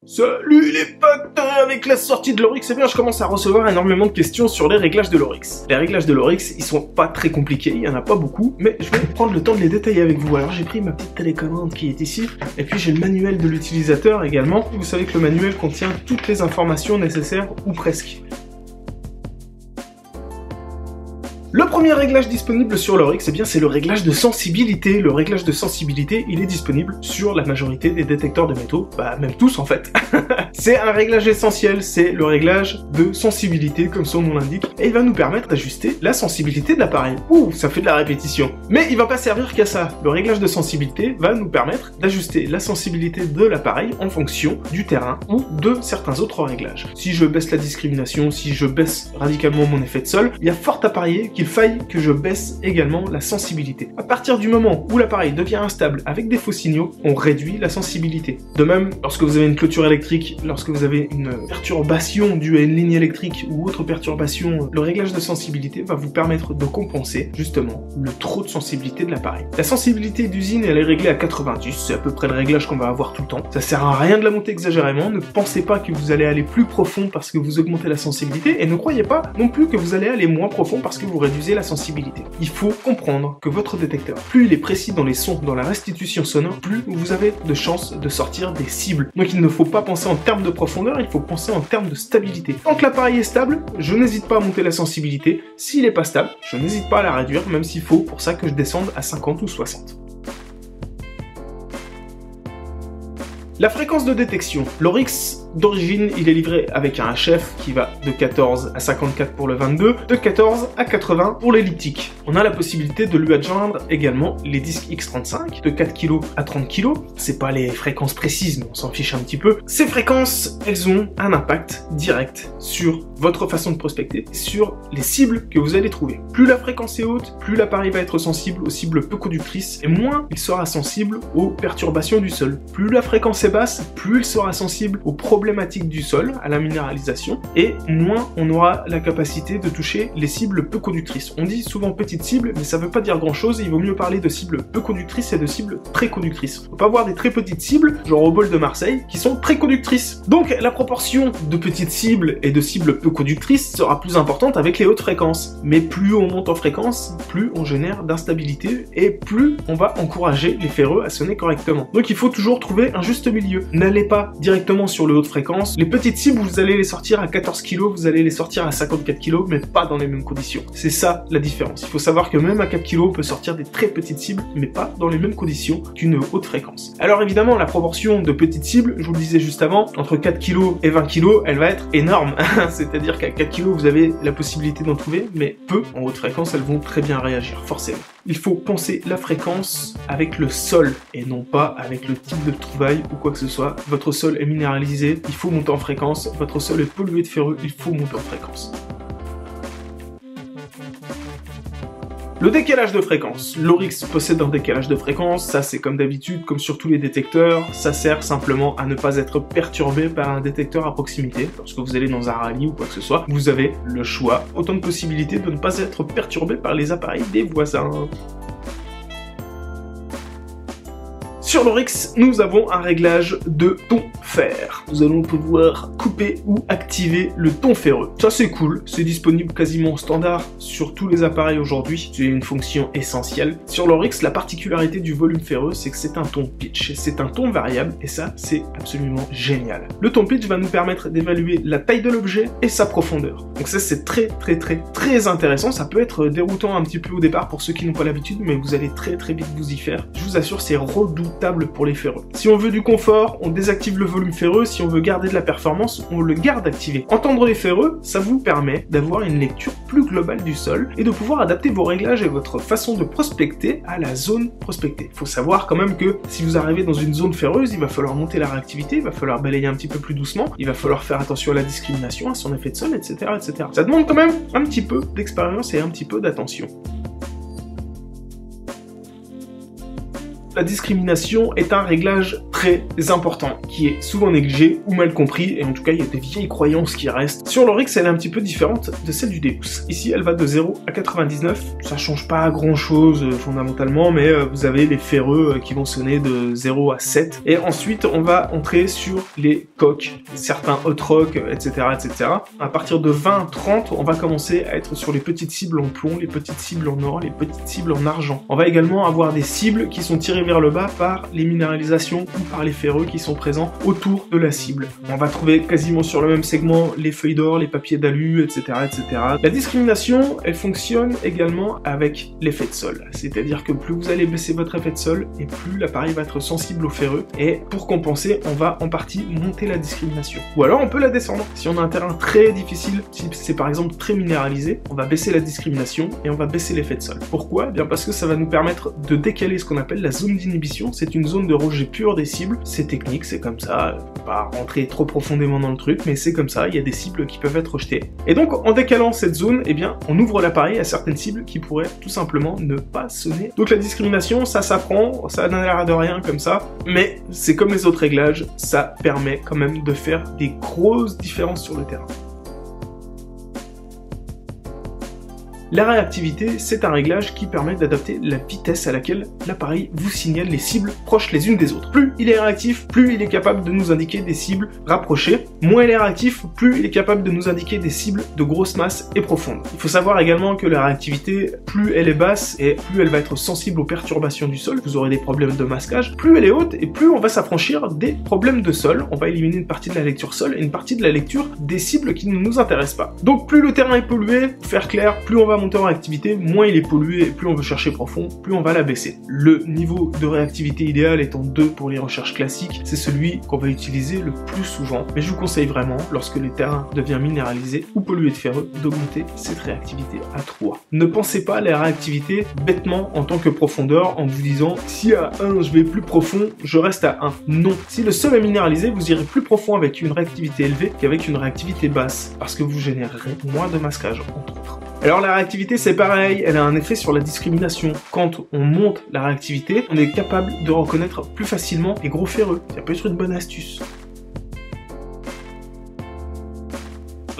Salut les potes! Avec la sortie de l'Oryx, eh bien je commence à recevoir énormément de questions sur les réglages de l'Oryx. Les réglages de l'Oryx, ils sont pas très compliqués, il y en a pas beaucoup, mais je vais prendre le temps de les détailler avec vous. Alors j'ai pris ma petite télécommande qui est ici, et puis j'ai le manuel de l'utilisateur également. Vous savez que le manuel contient toutes les informations nécessaires, ou presque. Le premier réglage disponible sur l'Oryx, eh bien c'est le réglage de sensibilité. Le réglage de sensibilité, il est disponible sur la majorité des détecteurs de métaux, bah même tous en fait. C'est un réglage essentiel, c'est le réglage de sensibilité comme son nom l'indique, et il va nous permettre d'ajuster la sensibilité de l'appareil. Ouh, ça fait de la répétition. Mais il va pas servir qu'à ça. Le réglage de sensibilité va nous permettre d'ajuster la sensibilité de l'appareil en fonction du terrain ou de certains autres réglages. Si je baisse la discrimination, si je baisse radicalement mon effet de sol, il y a fort à parier qu'il faille que je baisse également la sensibilité. À partir du moment où l'appareil devient instable avec des faux signaux, on réduit la sensibilité. De même, lorsque vous avez une clôture électrique, lorsque vous avez une perturbation due à une ligne électrique ou autre perturbation, le réglage de sensibilité va vous permettre de compenser justement le trop de sensibilité de l'appareil. La sensibilité d'usine, elle est réglée à 90, c'est à peu près le réglage qu'on va avoir tout le temps. Ça sert à rien de la monter exagérément, ne pensez pas que vous allez aller plus profond parce que vous augmentez la sensibilité, et ne croyez pas non plus que vous allez aller moins profond parce que vous réduisez la sensibilité. Il faut comprendre que votre détecteur, plus il est précis dans les sons, dans la restitution sonore, plus vous avez de chances de sortir des cibles. Donc il ne faut pas penser en termes de profondeur, il faut penser en termes de stabilité. Tant que l'appareil est stable, je n'hésite pas à monter la sensibilité. S'il n'est pas stable, je n'hésite pas à la réduire, même s'il faut pour ça que je descende à 50 ou 60. La fréquence de détection. L'Oryx, d'origine, il est livré avec un HF qui va de 14 à 54 pour le 22, de 14 à 80 pour l'elliptique. On a la possibilité de lui adjoindre également les disques X35, de 4 kg à 30 kg. C'est pas les fréquences précises, mais on s'en fiche un petit peu. Ces fréquences, elles ont un impact direct sur votre façon de prospecter, sur les cibles que vous allez trouver. Plus la fréquence est haute, plus l'appareil va être sensible aux cibles peu conductrices, et moins il sera sensible aux perturbations du sol. Plus la fréquence est basse, plus il sera sensible aux problématiques du sol, à la minéralisation, et moins on aura la capacité de toucher les cibles peu conductrices. On dit souvent petites cibles, mais ça veut pas dire grand chose, il vaut mieux parler de cibles peu conductrices et de cibles très conductrices. On peut pas avoir des très petites cibles, genre au bol de Marseille, qui sont très conductrices. Donc la proportion de petites cibles et de cibles peu conductrices sera plus importante avec les hautes fréquences. Mais plus on monte en fréquence, plus on génère d'instabilité, et plus on va encourager les ferreux à sonner correctement. Donc il faut toujours trouver un juste milieu. N'allez pas directement sur le haute fréquence. Les petites cibles, vous allez les sortir à 14 kg, vous allez les sortir à 54 kg, mais pas dans les mêmes conditions. C'est ça la différence. Il faut savoir que même à 4 kg, on peut sortir des très petites cibles, mais pas dans les mêmes conditions qu'une haute fréquence. Alors évidemment, la proportion de petites cibles, je vous le disais juste avant, entre 4 kg et 20 kg, elle va être énorme. C'est-à-dire qu'à 4 kg, vous avez la possibilité d'en trouver, mais peu en haute fréquence, elles vont très bien réagir, forcément. Il faut penser la fréquence avec le sol, et non pas avec le type de trouvaille ou quoi que ce soit. Votre sol est minéralisé, il faut monter en fréquence. Votre sol est pollué de ferreux, il faut monter en fréquence. Le décalage de fréquence. L'Oryx possède un décalage de fréquence, ça c'est comme d'habitude, comme sur tous les détecteurs, ça sert simplement à ne pas être perturbé par un détecteur à proximité. Lorsque vous allez dans un rallye ou quoi que ce soit, vous avez le choix, autant de possibilités de ne pas être perturbé par les appareils des voisins. Sur l'Oryx, nous avons un réglage de ton fer. Nous allons pouvoir couper ou activer le ton ferreux. Ça c'est cool, c'est disponible quasiment standard sur tous les appareils aujourd'hui. C'est une fonction essentielle. Sur l'Oryx, la particularité du volume ferreux, c'est que c'est un ton pitch. C'est un ton variable et ça, c'est absolument génial. Le ton pitch va nous permettre d'évaluer la taille de l'objet et sa profondeur. Donc ça, c'est très intéressant. Ça peut être déroutant un petit peu au départ pour ceux qui n'ont pas l'habitude, mais vous allez très vite vous y faire. Je vous assure, c'est redoutable pour les ferreux. Si on veut du confort, on désactive le volume ferreux. Si on veut garder de la performance, on le garde activé. Entendre les ferreux, ça vous permet d'avoir une lecture plus globale du sol et de pouvoir adapter vos réglages et votre façon de prospecter à la zone prospectée. Il faut savoir quand même que si vous arrivez dans une zone ferreuse, il va falloir monter la réactivité, il va falloir balayer un petit peu plus doucement, il va falloir faire attention à la discrimination, à son effet de sol, etc. Ça demande quand même un petit peu d'expérience et un petit peu d'attention. La discrimination est un réglage très important qui est souvent négligé ou mal compris, et en tout cas il y a des vieilles croyances qui restent. Sur l'Oryx, elle est un petit peu différente de celle du Deus. Ici elle va de 0 à 99, ça change pas grand chose fondamentalement, mais vous avez les ferreux qui vont sonner de 0 à 7, et ensuite on va entrer sur les coques, certains hot rock, etc., etc. À partir de 20-30, on va commencer à être sur les petites cibles en plomb, les petites cibles en or, les petites cibles en argent. On va également avoir des cibles qui sont tirées vers le bas par les minéralisations ou par les ferreux qui sont présents autour de la cible. On va trouver quasiment sur le même segment les feuilles d'or, les papiers d'alu, etc., etc. La discrimination, elle fonctionne également avec l'effet de sol. C'est-à-dire que plus vous allez baisser votre effet de sol, et plus l'appareil va être sensible aux ferreux. Et pour compenser, on va en partie monter la discrimination. Ou alors on peut la descendre. Si on a un terrain très difficile, si c'est par exemple très minéralisé, on va baisser la discrimination et on va baisser l'effet de sol. Pourquoi? Eh bien parce que ça va nous permettre de décaler ce qu'on appelle la zone d'inhibition. C'est une zone de rejet pur des cibles. C'est technique, c'est comme ça. Pas rentrer trop profondément dans le truc, mais c'est comme ça. Il y a des cibles qui peuvent être rejetées. Et donc en décalant cette zone, eh bien on ouvre l'appareil à certaines cibles qui pourraient tout simplement ne pas sonner. Donc la discrimination, ça s'apprend, ça n'a l'air de rien comme ça, mais c'est comme les autres réglages, ça permet quand même de faire des grosses différences sur le terrain. La réactivité, c'est un réglage qui permet d'adapter la vitesse à laquelle l'appareil vous signale les cibles proches les unes des autres. Plus il est réactif, plus il est capable de nous indiquer des cibles rapprochées. Moins il est réactif, plus il est capable de nous indiquer des cibles de grosse masse et profondes. Il faut savoir également que la réactivité, plus elle est basse et plus elle va être sensible aux perturbations du sol, vous aurez des problèmes de masquage, plus elle est haute et plus on va s'affranchir des problèmes de sol. On va éliminer une partie de la lecture sol et une partie de la lecture des cibles qui ne nous intéressent pas. Donc plus le terrain est pollué, pour faire clair, plus on va monter en réactivité, moins il est pollué et plus on veut chercher profond, plus on va la baisser. Le niveau de réactivité idéal étant 2 pour les recherches classiques, c'est celui qu'on va utiliser le plus souvent, mais je vous conseille vraiment, lorsque le terrain devient minéralisé ou pollué de ferreux, d'augmenter cette réactivité à 3. Ne pensez pas à la réactivité bêtement en tant que profondeur en vous disant si à 1 je vais plus profond, je reste à 1. Non. Si le sol est minéralisé, vous irez plus profond avec une réactivité élevée qu'avec une réactivité basse, parce que vous générerez moins de masquage entre autres. Alors la réactivité c'est pareil, elle a un effet sur la discrimination. Quand on monte la réactivité, on est capable de reconnaître plus facilement les gros ferreux. Ça peut être une bonne astuce.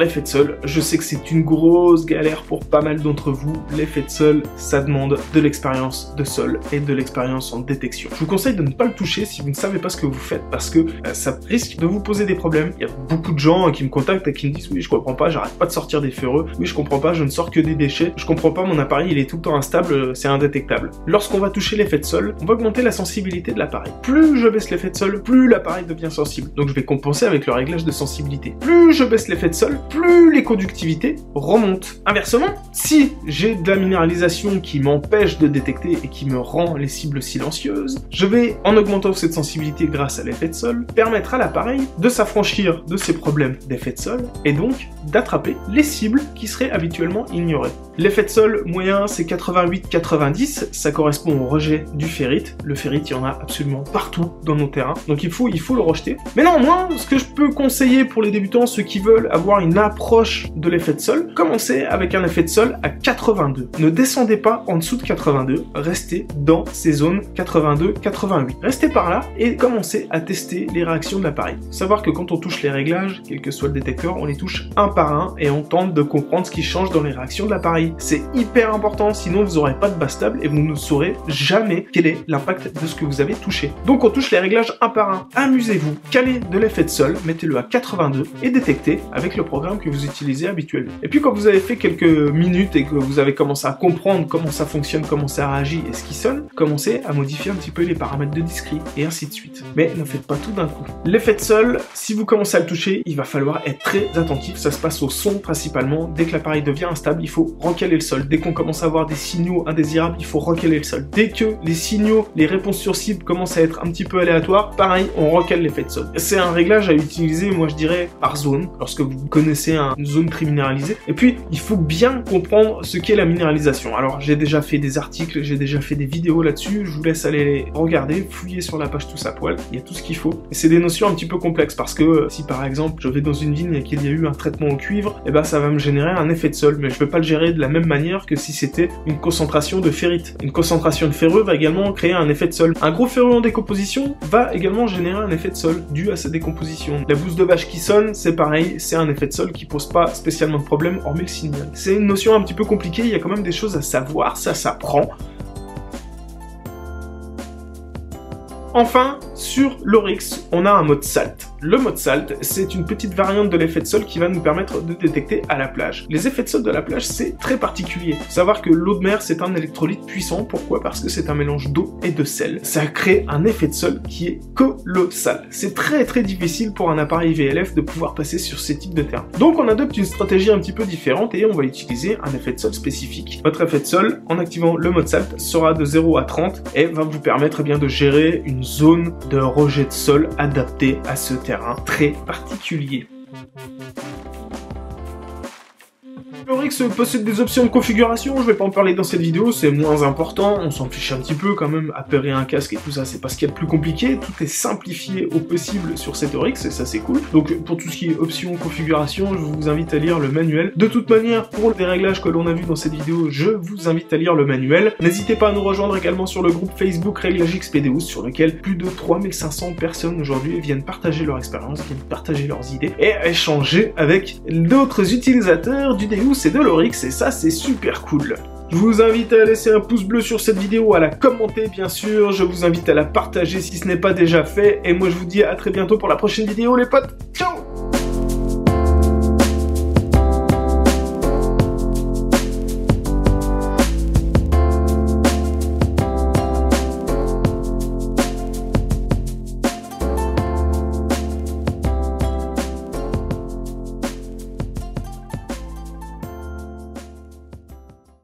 L'effet de sol, je sais que c'est une grosse galère pour pas mal d'entre vous. L'effet de sol, ça demande de l'expérience de sol et de l'expérience en détection. Je vous conseille de ne pas le toucher si vous ne savez pas ce que vous faites parce que ça risque de vous poser des problèmes. Il y a beaucoup de gens qui me contactent et qui me disent oui je comprends pas, j'arrête pas de sortir des ferreux, oui je comprends pas, je ne sors que des déchets, je comprends pas, mon appareil il est tout le temps instable, c'est indétectable. Lorsqu'on va toucher l'effet de sol, on va augmenter la sensibilité de l'appareil. Plus je baisse l'effet de sol, plus l'appareil devient sensible. Donc je vais compenser avec le réglage de sensibilité. Plus je baisse l'effet de sol, plus les conductivités remontent. Inversement, si j'ai de la minéralisation qui m'empêche de détecter et qui me rend les cibles silencieuses, je vais, en augmentant cette sensibilité grâce à l'effet de sol, permettre à l'appareil de s'affranchir de ces problèmes d'effet de sol et donc d'attraper les cibles qui seraient habituellement ignorées. L'effet de sol moyen, c'est 88-90, ça correspond au rejet du ferrite. Le ferrite, il y en a absolument partout dans nos terrains, donc il faut le rejeter. Mais néanmoins, ce que je peux conseiller pour les débutants, ceux qui veulent avoir une approche de l'effet de sol, commencez avec un effet de sol à 82. Ne descendez pas en dessous de 82, restez dans ces zones 82-88. Restez par là et commencez à tester les réactions de l'appareil. Savoir que quand on touche les réglages, quel que soit le détecteur, on les touche un par un et on tente de comprendre ce qui change dans les réactions de l'appareil. C'est hyper important, sinon vous n'aurez pas de base stable et vous ne saurez jamais quel est l'impact de ce que vous avez touché. Donc on touche les réglages un par un. Amusez-vous, calez de l'effet de sol, mettez-le à 82 et détectez avec le programme que vous utilisez habituellement. Et puis quand vous avez fait quelques minutes et que vous avez commencé à comprendre comment ça fonctionne, comment ça réagit et ce qui sonne, commencez à modifier un petit peu les paramètres de discret et ainsi de suite. Mais ne faites pas tout d'un coup. L'effet de sol, si vous commencez à le toucher, il va falloir être très attentif. Ça se passe au son principalement. Dès que l'appareil devient instable, il faut recaler le sol. Dès qu'on commence à avoir des signaux indésirables, il faut recaler le sol. Dès que les signaux, les réponses sur cible commencent à être un petit peu aléatoires, pareil, on recale l'effet de sol. C'est un réglage à utiliser, moi je dirais, par zone. Lorsque vous connaissez laisser une zone très minéralisée. Et puis, il faut bien comprendre ce qu'est la minéralisation. Alors, j'ai déjà fait des articles, j'ai déjà fait des vidéos là-dessus, je vous laisse aller les regarder, fouiller sur la page Tous à Poil, il y a tout ce qu'il faut. Et c'est des notions un petit peu complexes, parce que si par exemple, je vais dans une vigne et qu'il y a eu un traitement au cuivre, et ben ça va me générer un effet de sol, mais je vais pas le gérer de la même manière que si c'était une concentration de ferrite. Une concentration de ferreux va également créer un effet de sol. Un gros ferreux en décomposition va également générer un effet de sol dû à sa décomposition. La bouse de vache qui sonne, c'est pareil, c'est un effet de sol qui pose pas spécialement de problème, hormis le signal. C'est une notion un petit peu compliquée, il y a quand même des choses à savoir, ça s'apprend. Enfin, sur l'Oryx, on a un mode salt. Le mode salt, c'est une petite variante de l'effet de sol qui va nous permettre de détecter à la plage. Les effets de sol de la plage, c'est très particulier. Faut savoir que l'eau de mer, c'est un électrolyte puissant. Pourquoi? Parce que c'est un mélange d'eau et de sel. Ça crée un effet de sol qui est colossal. C'est très très difficile pour un appareil VLF de pouvoir passer sur ces types de terrain. Donc on adopte une stratégie un petit peu différente et on va utiliser un effet de sol spécifique. Votre effet de sol, en activant le mode salt, sera de 0 à 30 et va vous permettre bien de gérer une zone de rejet de sol adaptée à ce terrain très particulier. L'Oryx possède des options de configuration, je vais pas en parler dans cette vidéo, c'est moins important, on s'en fiche un petit peu quand même, appairer un casque et tout ça, c'est pas ce qu'il y a de plus compliqué, tout est simplifié au possible sur cet Oryx, et ça c'est cool. Donc pour tout ce qui est options, configuration, je vous invite à lire le manuel. De toute manière, pour les réglages que l'on a vu dans cette vidéo, je vous invite à lire le manuel. N'hésitez pas à nous rejoindre également sur le groupe Facebook Réglage XPDeus, sur lequel plus de 3500 personnes aujourd'hui viennent partager leur expérience, viennent partager leurs idées, et échanger avec d'autres utilisateurs du Deus et de l'Oryx, et ça c'est super cool. Je vous invite à laisser un pouce bleu sur cette vidéo, à la commenter bien sûr, je vous invite à la partager si ce n'est pas déjà fait, et moi je vous dis à très bientôt pour la prochaine vidéo les potes, ciao!